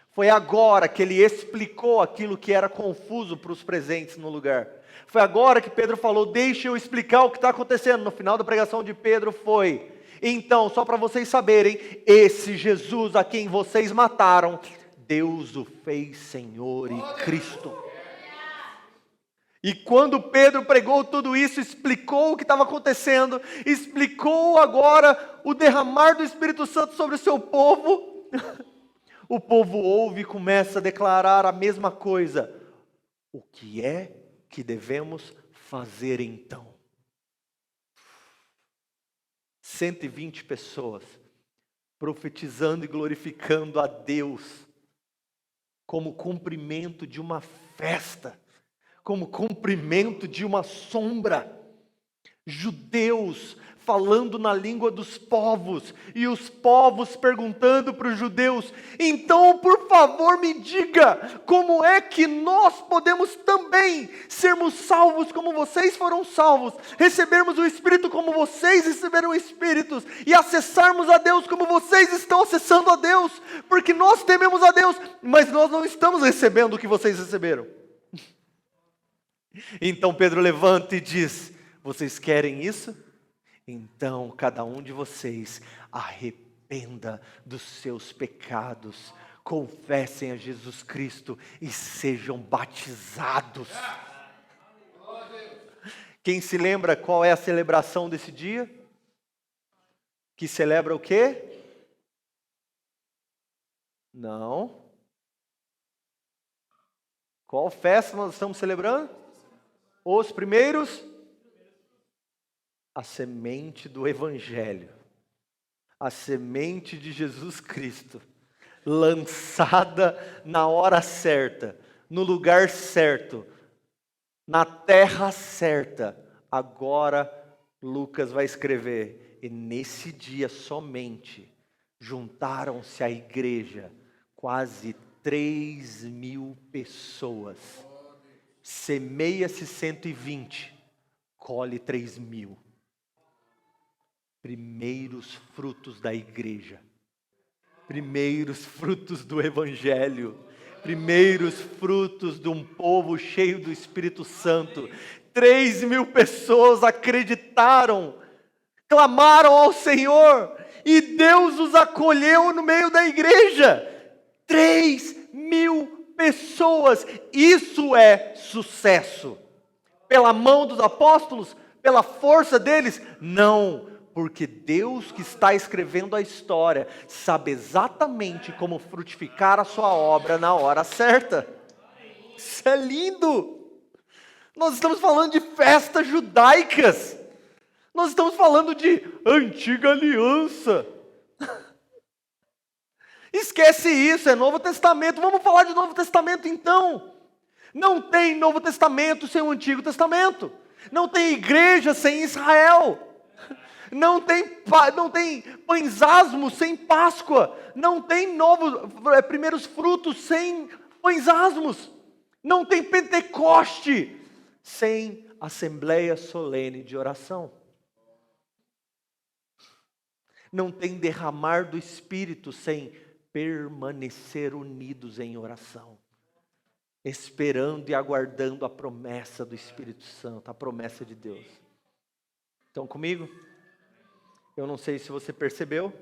Foi agora que ele explicou aquilo que era confuso para os presentes no lugar. Foi agora que Pedro falou: deixa eu explicar o que está acontecendo. No final da pregação de Pedro foi: então, só para vocês saberem, esse Jesus a quem vocês mataram, Deus o fez Senhor e Cristo. E quando Pedro pregou tudo isso, explicou o que estava acontecendo, explicou agora o derramar do Espírito Santo sobre o seu povo, o povo ouve e começa a declarar a mesma coisa. O que é que devemos fazer então? 120 pessoas profetizando e glorificando a Deus como cumprimento de uma festa, como cumprimento de uma sombra. Judeus falando na língua dos povos, e os povos perguntando para os judeus: então, por favor, me diga, como é que nós podemos também sermos salvos como vocês foram salvos, recebermos o Espírito como vocês receberam o Espírito, e acessarmos a Deus como vocês estão acessando a Deus, porque nós tememos a Deus, mas nós não estamos recebendo o que vocês receberam. Então Pedro levanta e diz: vocês querem isso? Então cada um de vocês arrependa dos seus pecados, confessem a Jesus Cristo e sejam batizados. Quem se lembra qual é a celebração desse dia? que celebra o quê? Não. Qual festa nós estamos celebrando? Os primeiros? A semente do Evangelho. A semente de Jesus Cristo. Lançada na hora certa, no lugar certo, na terra certa. Agora Lucas vai escrever, e nesse dia somente juntaram-se à igreja quase 3.000 pessoas. Semeia-se 120, colhe 3.000. Primeiros frutos da igreja. Primeiros frutos do Evangelho, primeiros frutos de um povo cheio do Espírito Santo. 3.000 pessoas acreditaram, clamaram ao Senhor, e Deus os acolheu no meio da igreja. 3.000 pessoas, isso é sucesso. Pela mão dos apóstolos? Pela força deles? Não. Porque Deus que está escrevendo a história sabe exatamente como frutificar a sua obra na hora certa. Isso é lindo! Nós estamos falando de festas judaicas. Nós estamos falando de antiga aliança. Esquece isso, é Novo Testamento. Vamos falar de Novo Testamento então. Não tem Novo Testamento sem o Antigo Testamento. Não tem igreja sem Israel. Não tem pães asmos sem Páscoa. Não tem primeiros frutos sem pães asmos. Não tem Pentecoste sem assembleia solene de oração. Não tem derramar do Espírito sem permanecer unidos em oração. Esperando e aguardando a promessa do Espírito Santo, a promessa de Deus. Estão comigo? Eu não sei se você percebeu,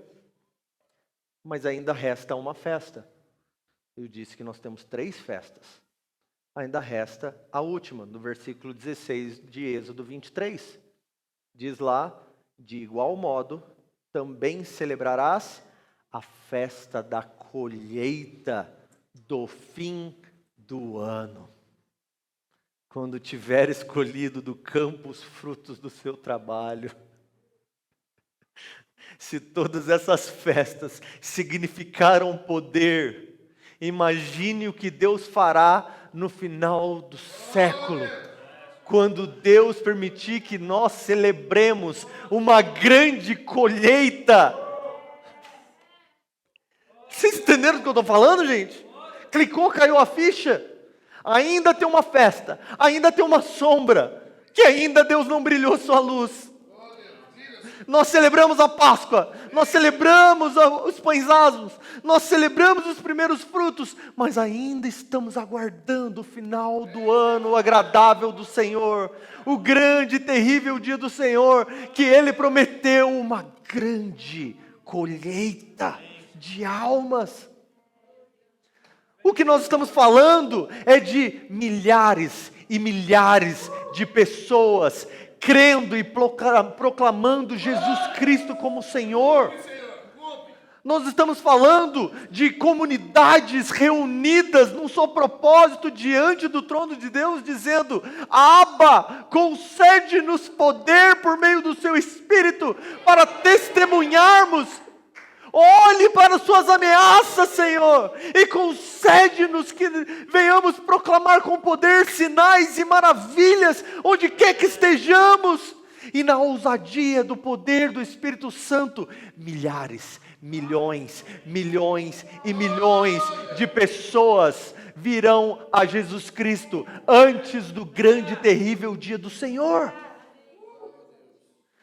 mas ainda resta uma festa. Eu disse que nós temos 3 festas. Ainda resta a última, no versículo 16 de Êxodo 23. Diz lá, de igual modo, também celebrarás a festa da colheita do fim do ano. Quando tiveres colhido do campo os frutos do seu trabalho. Se todas essas festas significaram poder, imagine o que Deus fará no final do século, quando Deus permitir que nós celebremos uma grande colheita. Vocês entenderam o que eu estou falando, gente? Clicou, caiu a ficha? Ainda tem uma festa, ainda tem uma sombra, que ainda Deus não brilhou sua luz. Nós celebramos a Páscoa, nós celebramos os pães asmos, nós celebramos os primeiros frutos, mas ainda estamos aguardando o final do ano agradável do Senhor, o grande e terrível dia do Senhor, que Ele prometeu uma grande colheita de almas. O que nós estamos falando é de milhares e milhares de pessoas crendo e proclamando Jesus Cristo como Senhor. Nós estamos falando de comunidades reunidas num só propósito diante do trono de Deus, dizendo: Abba, concede-nos poder por meio do seu Espírito para testemunharmos. Olhe para as suas ameaças, Senhor, e concede-nos que venhamos proclamar com poder sinais e maravilhas, onde quer que estejamos, e na ousadia do poder do Espírito Santo, milhares, milhões, milhões e milhões de pessoas virão a Jesus Cristo antes do grande e terrível dia do Senhor.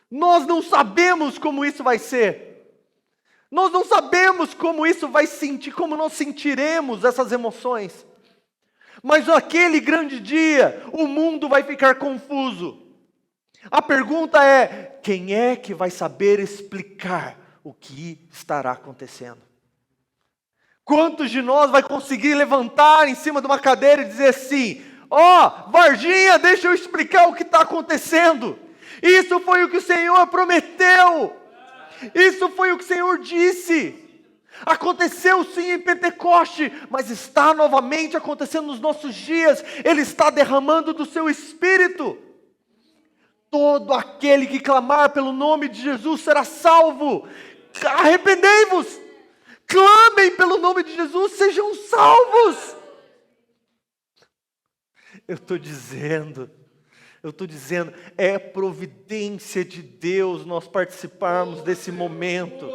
Nós não sabemos como isso vai ser. Nós não sabemos como isso vai sentir, como nós sentiremos essas emoções. Mas naquele grande dia, o mundo vai ficar confuso. A pergunta é: quem é que vai saber explicar o que estará acontecendo? Quantos de nós vai conseguir levantar em cima de uma cadeira e dizer assim: ó, Varginha, deixa eu explicar o que está acontecendo. Isso foi o que o Senhor prometeu. Isso foi o que o Senhor disse. Aconteceu sim em Pentecoste, mas está novamente acontecendo nos nossos dias. Ele está derramando do seu Espírito. Todo aquele que clamar pelo nome de Jesus será salvo. Arrependei-vos, clamem pelo nome de Jesus, sejam salvos. Eu estou dizendo, é providência de Deus nós participarmos desse momento.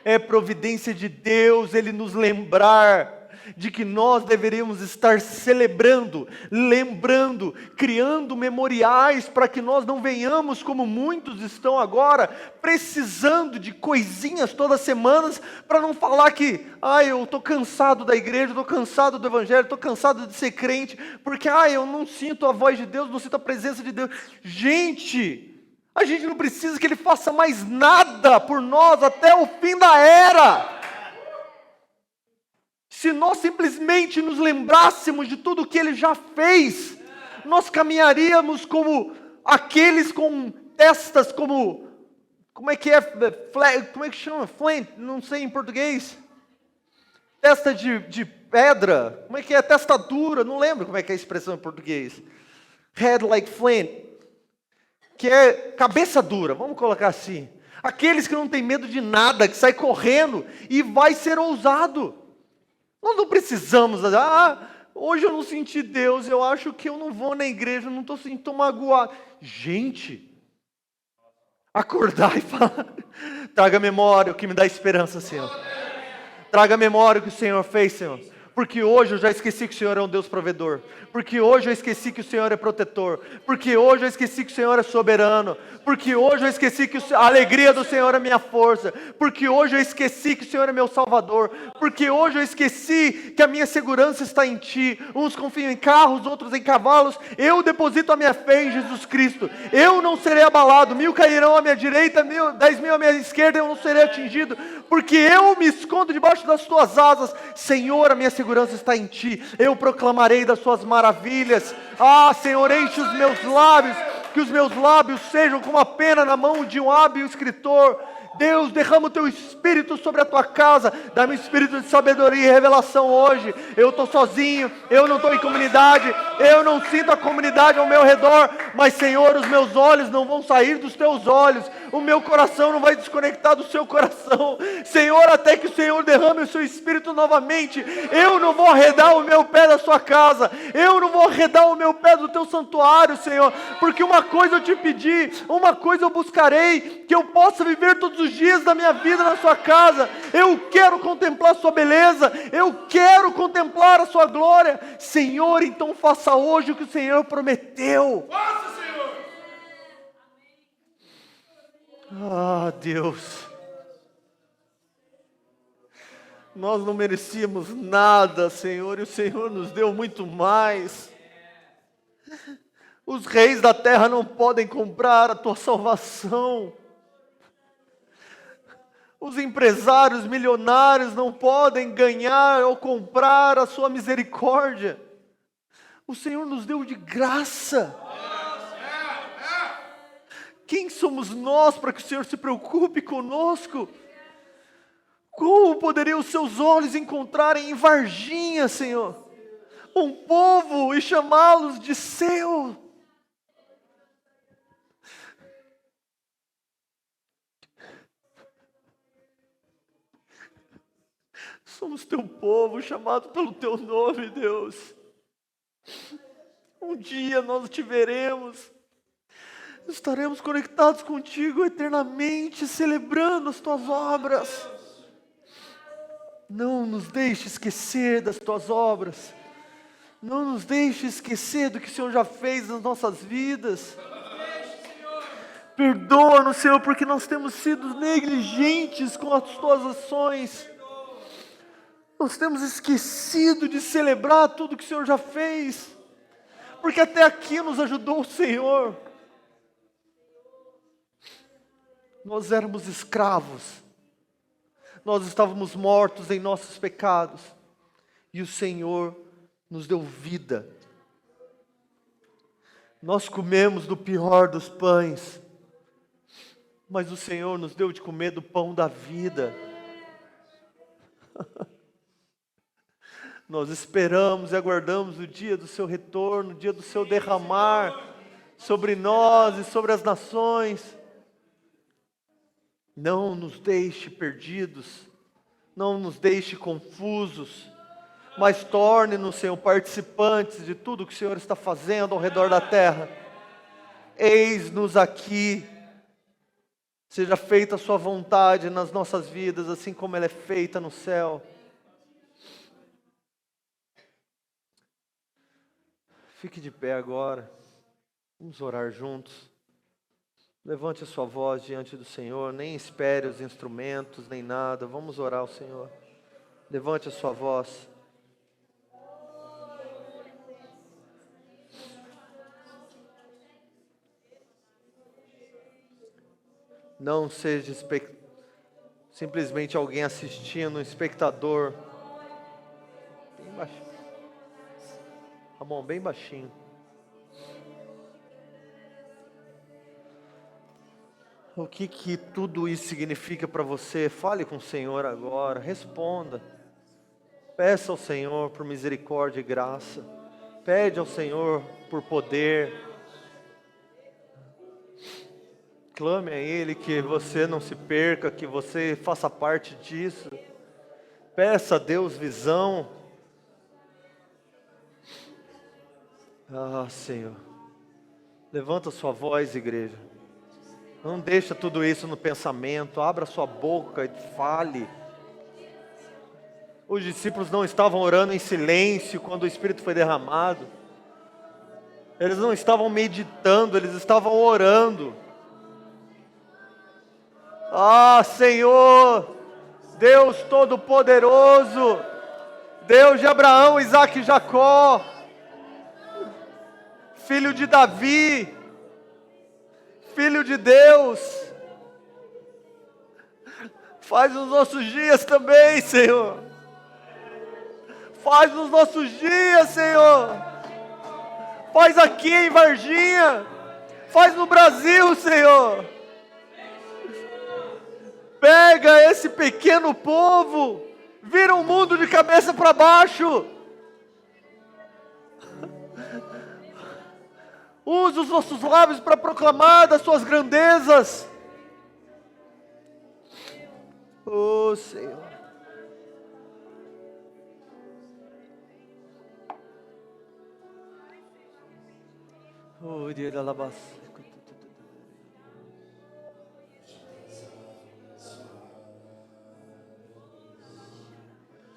É providência de Deus Ele nos lembrar de que nós deveríamos estar celebrando, lembrando, criando memoriais para que nós não venhamos como muitos estão agora, precisando de coisinhas todas as semanas, para não falar que, eu estou cansado da igreja, estou cansado do evangelho, estou cansado de ser crente, porque, eu não sinto a voz de Deus, não sinto a presença de Deus. Gente, a gente não precisa que Ele faça mais nada por nós até o fim da era. Se nós simplesmente nos lembrássemos de tudo o que Ele já fez, nós caminharíamos como aqueles com testas como como é que chama? Flint, não sei em português. Testa de pedra, como é que é? Testa dura, não lembro como é que é a expressão em português. Head like flint, que é cabeça dura, vamos colocar assim. Aqueles que não têm medo de nada, que sai correndo e vai ser ousado. Nós não precisamos, hoje eu não senti Deus, eu acho que eu não vou na igreja, não estou magoado. Gente, acordar e falar, traga a memória o que me dá esperança, Senhor. Traga a memória o que o Senhor fez, Senhor. Porque hoje eu já esqueci que o Senhor é um Deus provedor. Porque hoje eu esqueci que o Senhor é protetor. Porque hoje eu esqueci que o Senhor é soberano. Porque hoje eu esqueci que a alegria do Senhor é minha força. Porque hoje eu esqueci que o Senhor é meu Salvador. Porque hoje eu esqueci que a minha segurança está em Ti. Uns confiam em carros, outros em cavalos. Eu deposito a minha fé em Jesus Cristo. Eu não serei abalado. 1000 cairão à minha direita, 10.000 à minha esquerda, eu não serei atingido. Porque eu me escondo debaixo das Tuas asas. Senhor, a minha segurança está em Ti. Eu proclamarei das Suas maravilhas. Senhor, enche os meus lábios, que os meus lábios sejam como a pena na mão de um hábil escritor. Deus, derrama o Teu Espírito sobre a Tua casa, dá-me espírito de sabedoria e revelação hoje. Eu estou sozinho, eu não estou em comunidade, eu não sinto a comunidade ao meu redor, mas Senhor, os meus olhos não vão sair dos Teus olhos, o meu coração não vai desconectar do Seu coração, Senhor, até que o Senhor derrame o Seu Espírito novamente. Eu não vou arredar o meu pé da Sua casa, eu não vou arredar o meu pé do Teu santuário, Senhor, porque uma coisa eu te pedi, uma coisa eu buscarei, que eu possa viver todos os dias da minha vida na Sua casa. Eu quero contemplar a Sua beleza, eu quero contemplar a Sua glória. Senhor, então faça hoje o que o Senhor prometeu. Faça, Senhor. Deus, nós não merecíamos nada, Senhor, e o Senhor nos deu muito mais. Os reis da terra não podem comprar a Tua salvação. Os empresários milionários não podem ganhar ou comprar a Sua misericórdia. O Senhor nos deu de graça. Quem somos nós para que o Senhor se preocupe conosco? Como poderiam os Seus olhos encontrarem em Varginha, Senhor, um povo e chamá-los de seu? Somos Teu povo, chamado pelo Teu nome, Deus. Um dia nós Te veremos, estaremos conectados contigo eternamente, celebrando as Tuas obras. Não nos deixe esquecer das Tuas obras. Não nos deixe esquecer do que o Senhor já fez nas nossas vidas. Perdoa-nos, Senhor, porque nós temos sido negligentes com as Tuas ações. Nós temos esquecido de celebrar tudo que o Senhor já fez, porque até aqui nos ajudou o Senhor. Nós éramos escravos, nós estávamos mortos em nossos pecados, e o Senhor nos deu vida. Nós comemos do pior dos pães, mas o Senhor nos deu de comer do pão da vida. Nós esperamos e aguardamos o dia do seu retorno, o dia do seu derramar sobre nós e sobre as nações. Não nos deixe perdidos, não nos deixe confusos, mas torne-nos, Senhor, participantes de tudo que o Senhor está fazendo ao redor da terra. Eis-nos aqui, seja feita a sua vontade nas nossas vidas, assim como ela é feita no céu. Fique de pé agora, vamos orar juntos. Levante a sua voz diante do Senhor, nem espere os instrumentos, nem nada, vamos orar ao Senhor. Levante a sua voz. Não seja simplesmente alguém assistindo, um espectador. Bem baixinho. Ramon, bem baixinho. O que tudo isso significa para você? Fale com o Senhor agora, responda. Peça ao Senhor por misericórdia e graça. Pede ao Senhor por poder. Clame a Ele que você não se perca, que você faça parte disso. Peça a Deus visão. Ah, Senhor. Levanta sua voz, igreja. Não deixa tudo isso no pensamento. Abra sua boca e fale. Os discípulos não estavam orando em silêncio quando o Espírito foi derramado. Eles não estavam meditando, eles estavam orando. Ah, Senhor, Deus Todo-Poderoso, Deus de Abraão, Isaque e Jacó, Filho de Davi, Filho de Deus, faz os nossos dias também, Senhor. Faz nos nossos dias, Senhor. Faz aqui em Varginha. Faz no Brasil, Senhor. Pega esse pequeno povo, vira o mundo de cabeça para baixo. Usa os nossos lábios para proclamar das suas grandezas. Oh, Senhor. Oh, dia da alabança.